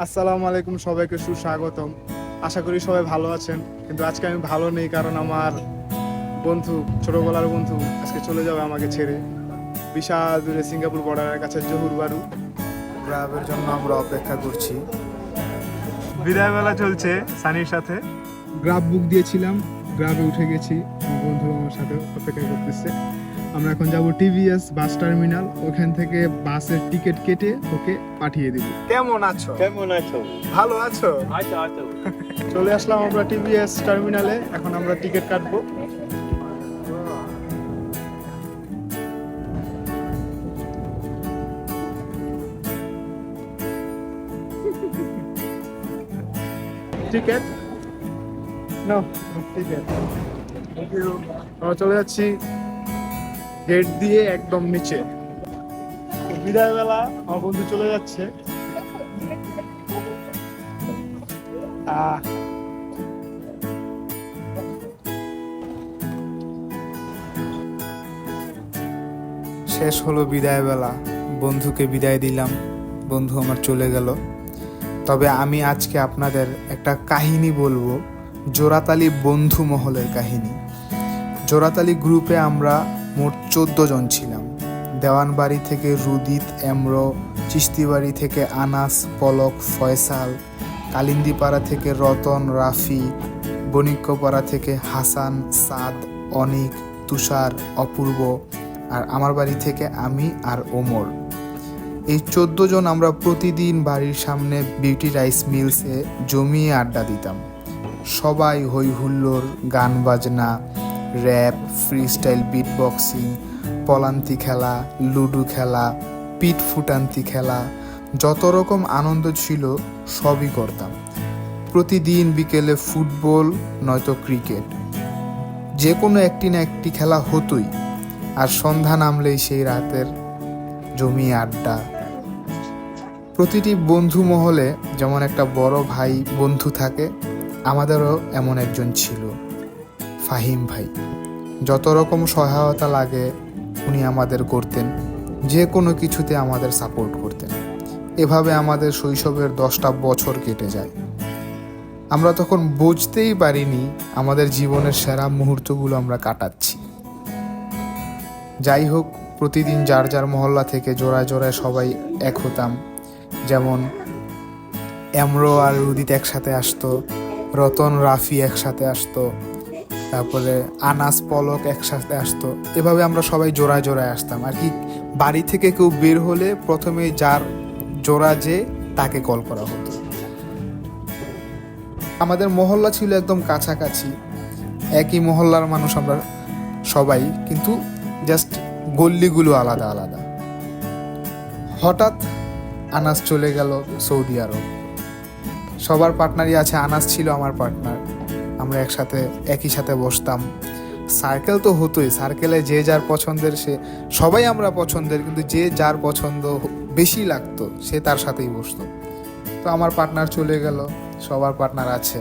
আসসালামু আলাইকুম, সবাইকে সুস্বাগতম। আশা করি সবাই ভালো আছেন, কিন্তু আজকে আমি ভালো নেই, কারণ আমার বন্ধু, ছোটবেলার বন্ধু আজকে চলে যাবে আমাকে ছেড়ে বিশাল দূরে সিঙ্গাপুর বর্ডারের কাছে জহুর বারু। গ্রাবের জন্য আমরা অপেক্ষা করছি। বিদায় বেলা চলছে সানির সাথে। গ্রাব বুক দিয়েছিলাম, গ্রাবে উঠে গেছি, আমার বন্ধু আমার সাথে অপেক্ষা করতেছে। আমরা এখন যাব টিভিএস বাস টার্মিনাল, ওখান থেকে বাসের টিকিট কেটে ওকে পাঠিয়ে দিব। কেমন আছো? ভালো আছো? চলে আসলাম আমরা টিভিএস টার্মিনালে, এখন আমরা টিকিট কাটবো। Ticket no, ticket. আমরা চলে যাচ্ছি গেট দিয়ে একদম নিচে। বিদায় বেলা আমার বন্ধু চলে যাচ্ছে। শেষ হলো বিদায় বেলা, বন্ধুকে বিদায় দিলাম, বন্ধু আমার চলে গেল। তবে আমি আজকে আপনাদের একটা কাহিনী বলবো, জোড়াতালি বন্ধু মহলের কাহিনী। জোড়াতালি গ্রুপে আমরা মোট 14 জন ছিলাম। দেওয়ানবাড়ি থেকে রুদিত, এমরো, চিস্তিবাড়ি থেকে আনাস, পলক, ফয়সাল, কালিন্দিপাড়া থেকে রতন, রাফি, বণিক্যপাড়া থেকে হাসান, সাদ, অনিক, তুষার, অপূর্ব, আর আমার বাড়ি থেকে আমি আর ওমর। এই 14 জন আমরা প্রতিদিন বাড়ির সামনে বিউটি রাইস মিলসে জমিয়ে আড্ডা দিতাম। সবাই হই হুল্লোড়, গান বাজনা, rap, free style, beat boxing, পলান্তি খেলা, লুডো খেলা, পিঠ ফুটান্তি খেলা, যত রকম আনন্দ ছিল সবই করতাম। প্রতিদিন বিকেলে ফুটবল নয়তো ক্রিকেট, যে কোনো একটি না একটি খেলা হতোই। আর সন্ধ্যা নামলেই সেই রাতের জমিয়ে আড্ডা। প্রতিটি বন্ধু মহলে যেমন একটা বড় ভাই বন্ধু থাকে, আমাদেরও এমন একজন ছিল, ফাহিম ভাই। যত রকম সহায়তা লাগে উনি আমাদের করতেন, যে কোনো কিছুতে আমাদের সাপোর্ট করতেন। এভাবে আমাদের শৈশবের 10টা বছর কেটে যায়। আমরা তখন বুঝতেই পারিনি আমাদের জীবনের সেরা মুহূর্তগুলো আমরা কাটাচ্ছি। যাই হোক, প্রতিদিন যার যার মহল্লা থেকে জোড়ায় জোড়ায় সবাই এক হতাম। যেমন এমরো আর রুদিত একসাথে আসতো, রতন, রাফি একসাথে আসতো, তারপরে আনাস, পলক একসাথে আসতো। এভাবে আমরা সবাই জোড়ায় জোড়ায় আসতাম আর কি। বাড়ি থেকে কেউ বের হলে প্রথমে যার জোড়া যে তাকে কল করা হতো। আমাদের মহল্লা ছিল একদম কাছাকাছি, একই মহল্লার মানুষ আমরা সবাই, কিন্তু জাস্ট গল্লিগুলো আলাদা আলাদা। হঠাৎ আনাস চলে গেল সৌদি আরব। সবার পার্টনারই আছে, আনাস ছিল আমার পার্টনার। আমরা একসাথে একই সাথে বসতাম। সার্কেল তো হতোই, সার্কেলে যে যার পছন্দের, সে সবাই আমরা পছন্দের, কিন্তু যে যার পছন্দ বেশি লাগতো সে তার সাথেই বসতো। তো আমার পার্টনার চলে গেল, সবার পার্টনার আছে।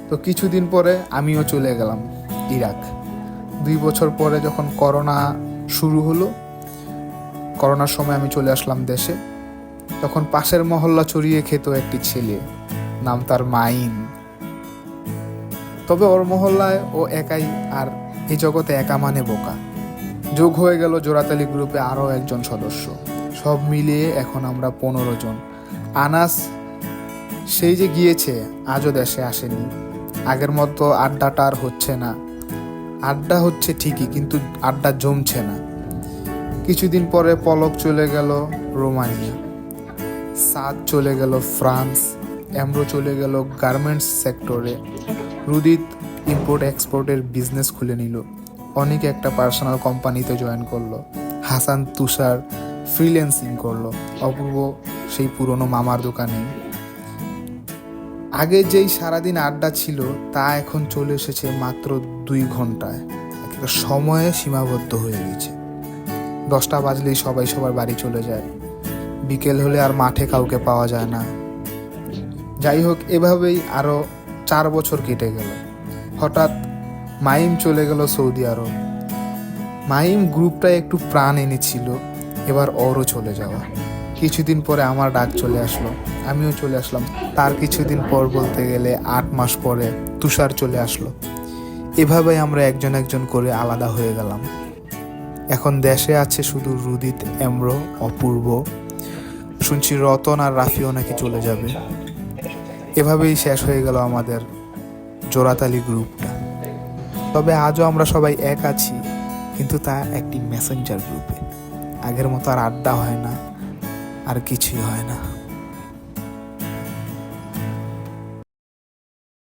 তো কিছুদিন পরে আমিও চলে গেলাম ইরাক। 2 বছর পরে যখন করোনা শুরু হলো, করোনার সময় আমি চলে আসলাম দেশে। তখন পাশের মহল্লা চড়িয়ে খেত একটি ছেলে, নাম তার মাইন। তবে ওর মহল্লায় ও একাই, আর এই জগতে একা মানে বোকা। যোগ হয়ে গেল জোড়াতালি গ্রুপে আরও একজন সদস্য। সব মিলিয়ে এখন আমরা 15 জন। আনাস সেই যে গিয়েছে, আজও দেশে আসেনি। আগের মতো আড্ডাটা আর হচ্ছে না। আড্ডা হচ্ছে ঠিকই, কিন্তু আড্ডা জমছে না। কিছুদিন পরে পলক চলে গেল রোমানিয়া, সাদ চলে গেল ফ্রান্স, এমরো চলে গেল গার্মেন্টস সেক্টরে, রুদিত ইম্পোর্ট এক্সপোর্টের বিজনেস খুলে নিল, অনেকে একটা পার্সোনাল কোম্পানিতে জয়েন করলো, হাসান, তুষার ফ্রিল্যান্সিং করলো, অপূর্ব সেই পুরনো মামার দোকানে। আগে যেই সারাদিন আড্ডা ছিল তা এখন চলে এসেছে মাত্র 2 ঘন্টায়। একটা সময়ে সীমাবদ্ধ হয়ে গেছে। 10টা বাজলেই সবাই সবার বাড়ি চলে যায়। বিকেল হলে আর মাঠে কাউকে পাওয়া যায় না। যাই হোক, এভাবেই আরও 4 বছর কেটে গেল। হঠাৎ মাহিম চলে গেল সৌদি আরব। মাহিম গ্রুপটায় একটু প্রাণ এনেছিল, এবার ওরও চলে যাওয়া। কিছুদিন পরে আমার ডাক চলে আসলো, আমিও চলে আসলাম। তার কিছুদিন পর বলতে গেলে 8 মাস পরে তুষার চলে আসলো। এভাবেই আমরা একজন একজন করে আলাদা হয়ে গেলাম। এখন দেশে আছে শুধু রুদিত, এম্র, অপূর্ব, শুনছি রতন আর রাফিও নাকি চলে যাবে। এভাবেই শেষ হয়ে গেল আমাদের জোড়াতালি গ্রুপটা। তবে আজও আমরা সবাই এক আছি, কিন্তু তা একটি মেসেঞ্জার গ্রুপে। আগের মতো আর আড্ডা হয় না, আর কিছুই হয় না।